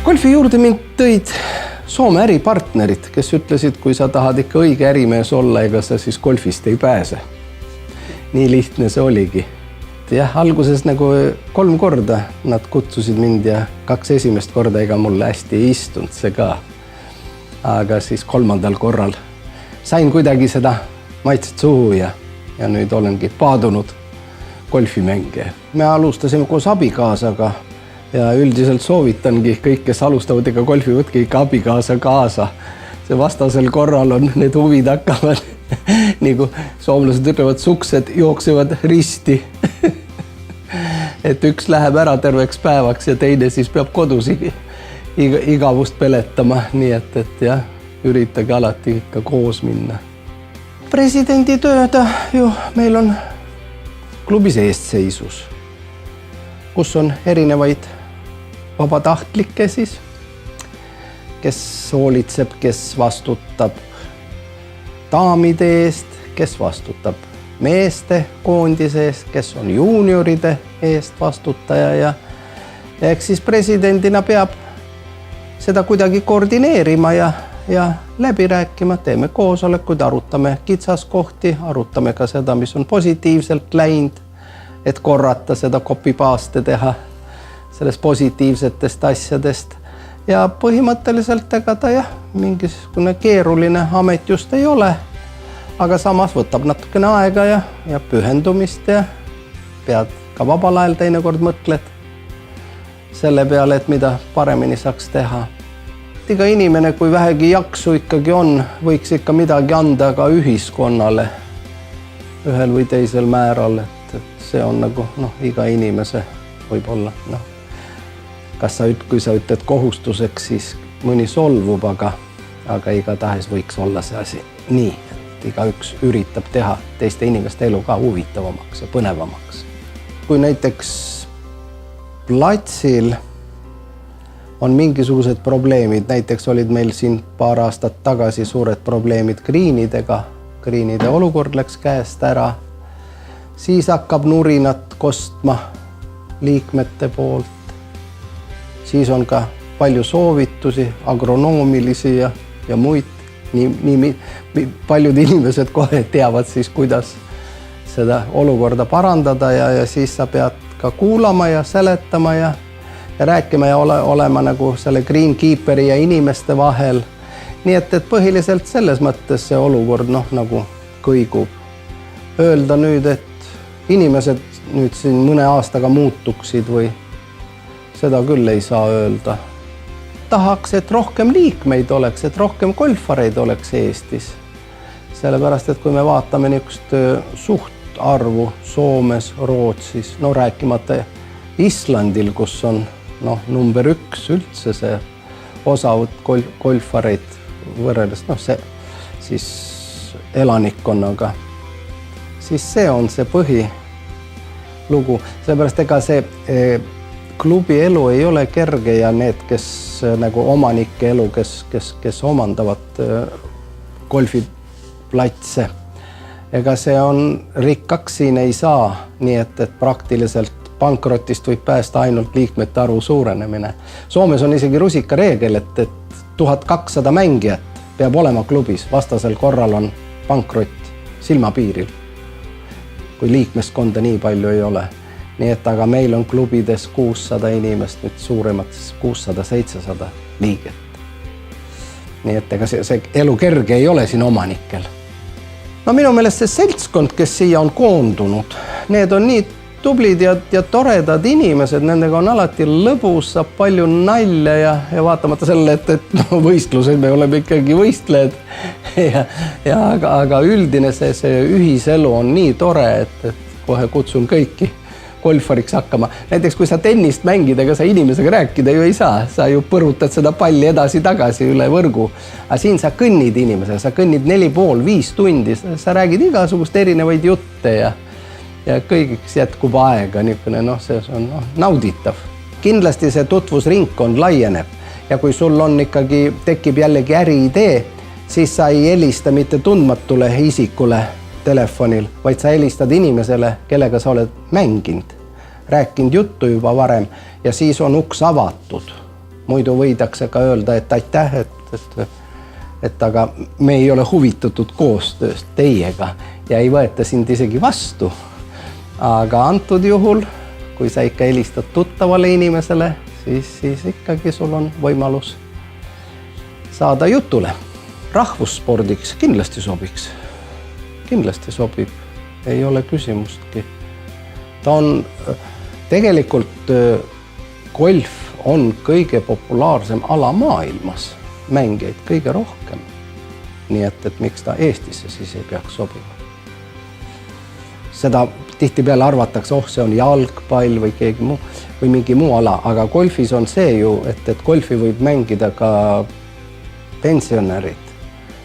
Golfi juurde mind tõid Soome äripartnerid, kes ütlesid, kui sa tahad ikka õige ärimees olla, ega sa siis golfist ei pääse. Nii lihtne see oligi. Jah, alguses nagu 3 korda nad kutsusid mind ja 2 esimest korda ega mulle hästi ei istunud see ka. Aga siis 3. korral sain kuidagi seda maitset suhu ja nüüd olengi paadunud golfimängija. Me alustasime koos abikaasaga ja üldiselt soovitangi kõik, kes alustavad ega golfi, võtke ikka abikaasa kaasa. See vastasel korral on need huvid hakkavad, nagu soomlased ütlevad, suksed jooksevad risti. Et üks läheb ära terveks päevaks ja teine siis peab kodus igavust peletama, nii et jah, üritage alati ikka koos minna. Presidendi tööd ju meil on klubis eestseisus, kus on erinevaid vabatahtlikke siis, kes hoolitseb, kes vastutab daamide eest, kes vastutab meeste koondise eest, kes on juunioride eest vastutaja ja eks siis presidendina peab seda kuidagi koordineerima ja läbi rääkima, teeme koosolekuid, arutame kitsaskohti, arutame ka seda, mis on positiivselt läinud, et korrata seda copy-paste teha sellest positiivsetest asjadest ja põhimõtteliselt ega ta jah, mingisugune keeruline amet just ei ole, aga samas võtab natukene aega ja pühendumist ja pead ka vabal ajal teinekord mõtled selle peale, et mida paremini saaks teha. Iga inimene, kui vähegi jaksu ikkagi on, võiks ikka midagi anda ka ühiskonnale ühel või teisel määral, et see on nagu iga inimese võib-olla kui sa ütled kohustuseks, siis mõni solvub, aga igatahes võiks olla see asi nii, et igaüks üritab teha teiste inimeste elu ka huvitavamaks ja põnevamaks. Kui näiteks platsil on mingisugused probleemid, näiteks olid meil siin paar aastat tagasi suured probleemid greenidega, greenide olukord läks käest ära, siis hakkab nurinat kostma liikmete poolt. Siis on ka palju soovitusi, agronoomilisi ja muid. Paljud inimesed kohe teavad siis, kuidas seda olukorda parandada ja siis sa pead ka kuulama ja seletama ja rääkima ja olema nagu selle greenkeeperi ja inimeste vahel. Nii et põhiliselt selles mõttes see olukord nagu kõigub. Öelda nüüd, et inimesed nüüd siin mõne aastaga muutuksid või seda küll ei saa öelda. Tahaks, et rohkem liikmeid oleks, et rohkem golfareid oleks Eestis. Sellepärast, et kui me vaatame niisugust suhtarvu Soomes, Rootsis, rääkimata Islandil, kus on number 1 üldse see osavõtt golfareid võrreldes see siis elanikkonnaga, siis see on see põhilugu. Sellepärast ega see klubi elu ei ole kerge ja need, kes nagu omanike elu, kes omandavad golfiplatse. Ega see on rikkaks siin ei saa, nii et praktiliselt pankrotist võib päästa ainult liikmete arvu suurenemine. Soomes on isegi rusika reegel, et 1200 mängijat peab olema klubis, vastasel korral on pankrott silmapiiril, kui liikmeskonda nii palju ei ole. Nii et aga meil on klubides 600 inimest, nüüd suuremates 600-700 liiget. Nii et ega see elu kerge ei ole siin omanikel. Minu meelest see seltskond, kes siia on koondunud, need on nii tublid ja toredad inimesed, nendega on alati lõbus, saab palju nalja ja vaatamata selle, et võistlused me oleme ikkagi võistlejad. Aga üldine see ühiselu on nii tore, et kohe kutsun kõiki golfariks hakkama. Näiteks kui sa tennist mängid, ega sa inimesega rääkida ju ei saa. Sa ju põrutad seda palli edasi-tagasi üle võrgu. Aga siin sa kõnnid inimesega, sa kõnnid 4,5-5 tundi. Sa räägid igasugust erinevaid jutte ja kõigiks jätkub aega. See on nauditav. Kindlasti see tutvusringkond laieneb. Ja kui sul on ikkagi, tekib jällegi äriidee, siis sa ei helista mitte tundmatule isikule telefonil, vaid sa helistad inimesele, kellega sa oled mänginud, rääkinud juttu juba varem ja siis on uks avatud Muidu võidakse ka öelda, et aitäh, et aga me ei ole huvitatud koostööst teiega ja ei võeta sind isegi vastu. Aga antud juhul, kui sa ikka helistad tuttavale inimesele, siis ikkagi sul on võimalus saada jutule. Rahvusspordiks kindlasti sobiks. Kindlasti sobib. Ei ole küsimustki. Ta on tegelikult golf on kõige populaarsem ala maailmas. Mängijaid kõige rohkem. Nii et miks ta Eestisse siis ei peaks sobima. Seda tihtipeale arvatakse, see on jalgpall või keegi muu või mingi muu ala, aga golfis on see ju, et golfi võib mängida ka pensionärid,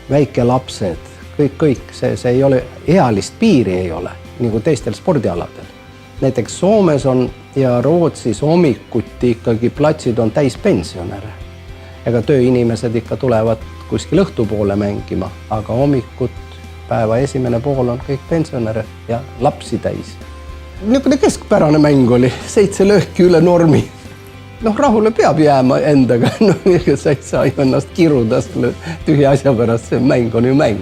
väikelapsed, kõik. See ei ole, ealist piiri ei ole, nagu teistel spordialadel. Näiteks Soomes on ja Rootsis hommikuti ikkagi platsid on täis pensionäre. Ega tööinimesed ikka tulevad kuskil õhtupoole mängima, aga hommikut päeva esimene pool on kõik pensionäre ja lapsi täis. Niisugune keskpärane mäng oli, 7 lööki üle normi. Rahule peab jääma endaga, sa ei saa ennast kiruda selle tühja asja pärast, see mäng on ju mäng.